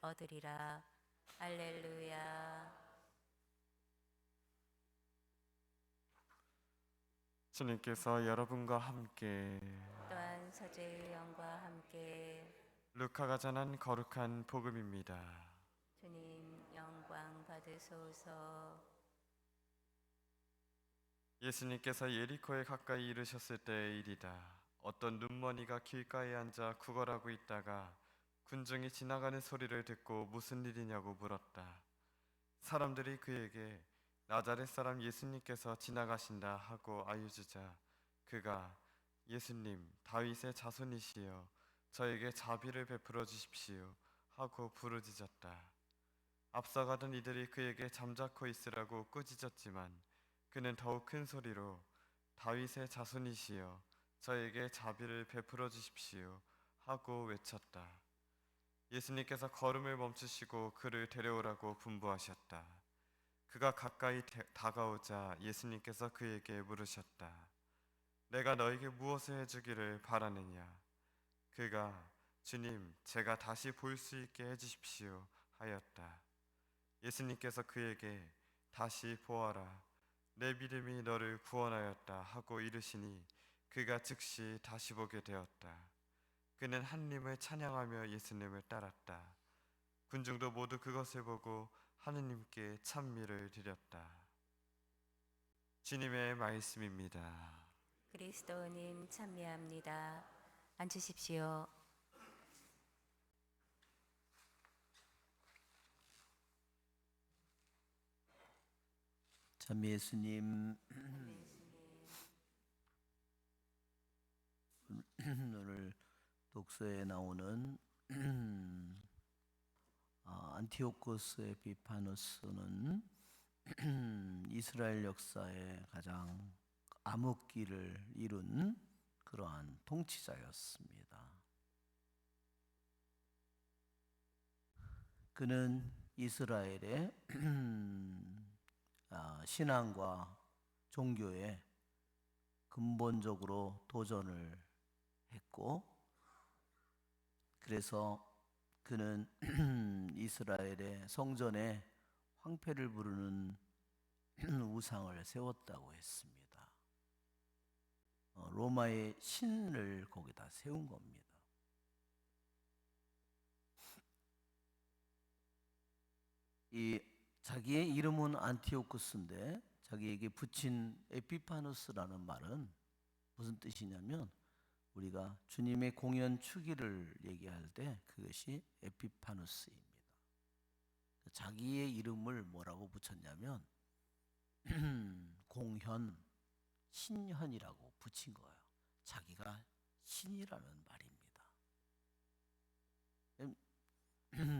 얻으리라. 할렐루야. 주님께서 여러분과 함께 또한 서재의 영과 함께 루카가 전한 거룩한 복음입니다. 주님 영광 받으소서. 예수님께서 예리코에 가까이 이르셨을 때의 일이다. 어떤 눈머니가 길가에 앉아 구걸하고 있다가 군중이 지나가는 소리를 듣고 무슨 일이냐고 물었다. 사람들이 그에게 나자렛 사람 예수님께서 지나가신다 하고 알려주자 그가 예수님 다윗의 자손이시여 저에게 자비를 베풀어 주십시오 하고 부르짖었다. 앞서가던 이들이 그에게 잠자코 있으라고 꾸짖었지만 그는 더욱 큰 소리로 다윗의 자손이시여 저에게 자비를 베풀어 주십시오 하고 외쳤다. 예수님께서 걸음을 멈추시고 그를 데려오라고 분부하셨다. 그가 가까이 다가오자 예수님께서 그에게 물으셨다. 내가 너에게 무엇을 해주기를 바라느냐? 그가 주님, 제가 다시 볼 수 있게 해주십시오 하였다. 예수님께서 그에게 다시 보아라. 내 믿음이 너를 구원하였다 하고 이르시니 그가 즉시 다시 보게 되었다. 그는 하느님을 찬양하며 예수님을 따랐다. 군중도 모두 그것을 보고 하느님께 찬미를 드렸다. 주님의 말씀입니다. 그리스도님 찬미합니다. 앉으십시오. 참 예수님, 오늘 독서에 나오는 안티오코스 에피파누스는 이스라엘 역사의 가장 암흑기를 이룬 그러한 통치자였습니다. 그는 이스라엘의 신앙과 종교에 근본적으로 도전을 했고, 그래서 그는 이스라엘의 성전에 황폐를 부르는 우상을 세웠다고 했습니다. 로마의 신을 거기다 세운 겁니다. 이 자기의 이름은 안티오쿠스인데 자기에게 붙인 에피파누스라는 말은 무슨 뜻이냐면, 우리가 주님의 공연 추기를 얘기할 때 그것이 에피파누스입니다. 자기의 이름을 뭐라고 붙였냐면 공현, 신현이라고 붙인 거예요. 자기가 신이라는 말입니다.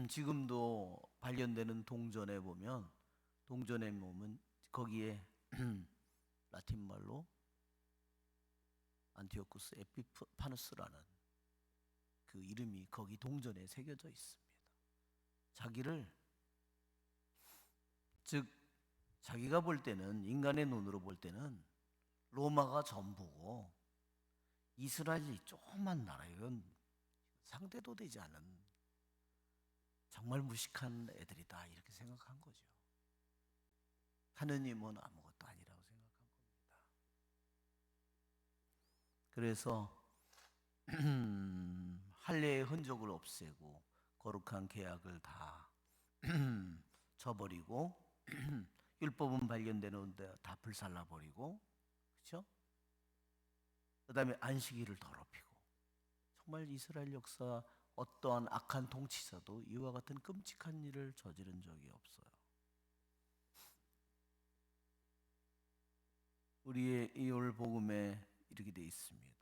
지금도 발견되는 동전에 보면 거기에 라틴 말로 안티오쿠스 에피파누스라는 그 이름이 거기 동전에 새겨져 있습니다. 자기가 볼 때는, 인간의 눈으로 볼 때는 로마가 전부고 이스라엘이 조그만 나라, 이건 상대도 되지 않은 정말 무식한 애들이다 이렇게 생각한 거죠. 하느님은 아무것도 아니라고 생각한 겁니다. 그래서 할례의 흔적을 없애고 거룩한 계약을 다 쳐버리고 율법은 발견되는데 다 불살라버리고, 그렇죠? 그 다음에 안식일을 더럽히고, 정말 이스라엘 역사 어떠한 악한 통치자도 이와 같은 끔찍한 일을 저지른 적이 없어요. 우리의 이 오늘 복음에 이렇게 되어 있습니다.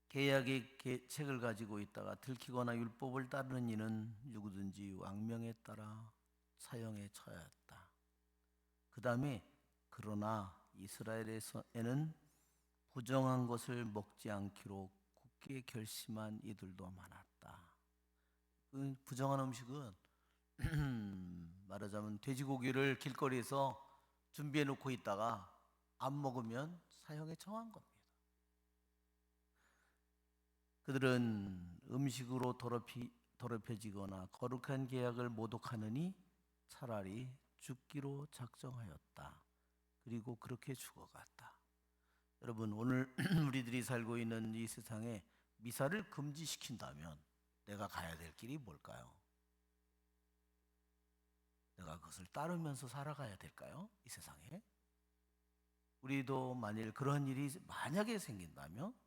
계약의 책을 가지고 있다가 들키거나 율법을 따르는 이는 누구든지 왕명에 따라 사형에 처하였다. 그 다음에 그러나 이스라엘에는 부정한 것을 먹지 않기로 굳게 결심한 이들도 많았다. 그 부정한 음식은 말하자면 돼지고기를 길거리에서 준비해 놓고 있다가 안 먹으면 사형에 처한 겁니다. 그들은 음식으로 더럽혀지거나 거룩한 계약을 모독하느니 차라리 죽기로 작정하였다. 그리고 그렇게 죽어갔다. 여러분, 오늘 우리들이 살고 있는 이 세상에 미사를 금지시킨다면 내가 가야 될 길이 뭘까요? 내가 그것을 따르면서 살아가야 될까요? 이 세상에? 우리도 만일 그런 일이 만약에 생긴다면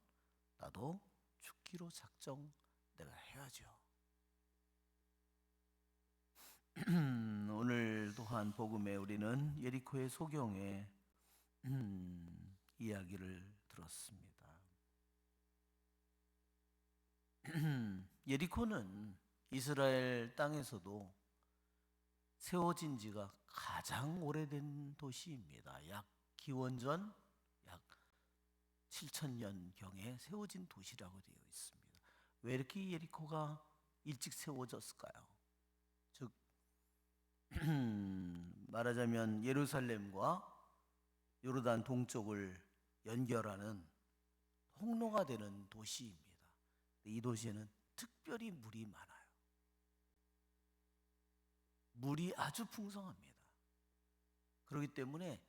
나도 죽기로 작정 내가 해야죠. 오늘 또한 복음에 우리는 예리코의 소경의 이야기를 들었습니다. 예리코는 이스라엘 땅에서도 세워진 지가 가장 오래된 도시입니다. 약 기원전 약 7,000년경에 세워진 도시라고 되어 있습니다. 왜 이렇게 예리코가 일찍 세워졌을까요? 즉 말하자면 예루살렘과 요르단 동쪽을 연결하는 통로가 되는 도시입니다. 이 도시에는 특별히 물이 많아요. 물이 아주 풍성합니다. 그렇기 때문에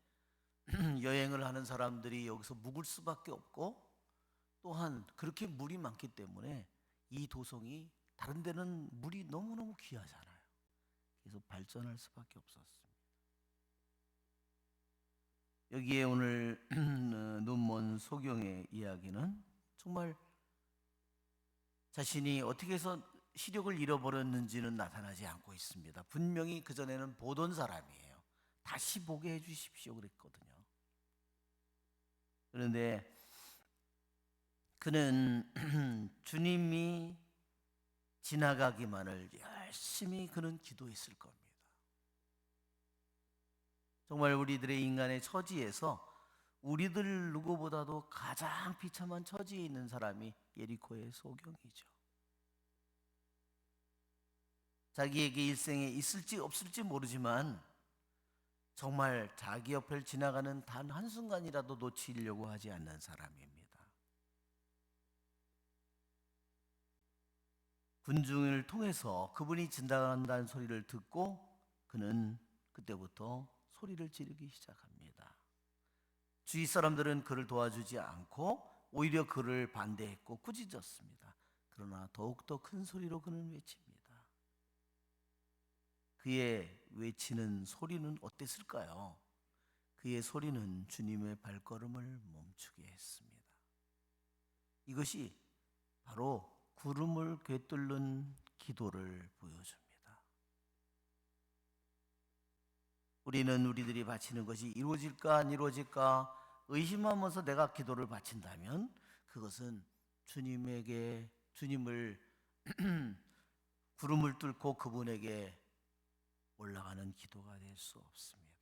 여행을 하는 사람들이 여기서 묵을 수밖에 없고, 또한 그렇게 물이 많기 때문에 이 도성이 다른 데는 물이 너무너무 귀하잖아요. 그래서 발전할 수밖에 없었습니다. 여기에 오늘 눈먼 소경의 이야기는 정말 자신이 어떻게 해서 시력을 잃어버렸는지는 나타나지 않고 있습니다. 분명히 그전에는 보던 사람이에요. 다시 보게 해주십시오 그랬거든요. 그런데 그는 주님이 지나가기만을 열심히 그는 기도했을 겁니다. 정말 우리들의 인간의 처지에서 우리들 누구보다도 가장 비참한 처지에 있는 사람이 예리코의 소경이죠. 자기에게 일생에 있을지 없을지 모르지만 정말 자기 옆을 지나가는 단 한순간이라도 놓치려고 하지 않는 사람입니다. 군중을 통해서 그분이 지나간다는 소리를 듣고 그는 그때부터 소리를 지르기 시작합니다. 주위 사람들은 그를 도와주지 않고 오히려 그를 반대했고 꾸짖었습니다. 그러나 더욱더 큰 소리로 그는 외칩니다. 그의 외치는 소리는 어땠을까요? 그의 소리는 주님의 발걸음을 멈추게 했습니다. 이것이 바로 구름을 꿰뚫는 기도를 보여줍니다. 우리는 우리들이 바치는 것이 이루어질까 안 이루어질까 의심하면서 내가 기도를 바친다면 그것은 주님을 구름을 뚫고 그분에게 올라가는 기도가 될 수 없습니다.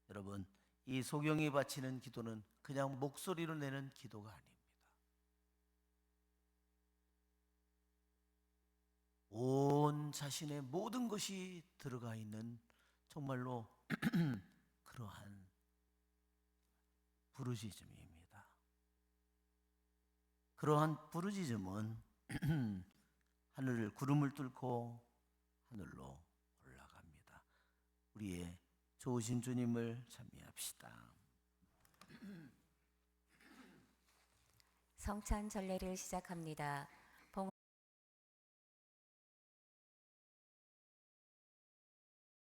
여러분, 이 소경이 바치는 기도는 그냥 목소리로 내는 기도가 아닙니다. 온 자신의 모든 것이 들어가 있는 정말로 그러한 부르짖음입니다. 그러한 부르짖음은 구름을 뚫고 하늘로 올라갑니다. 우리의 좋으신 주님을 찬미합시다. 성찬 전례를 시작합니다.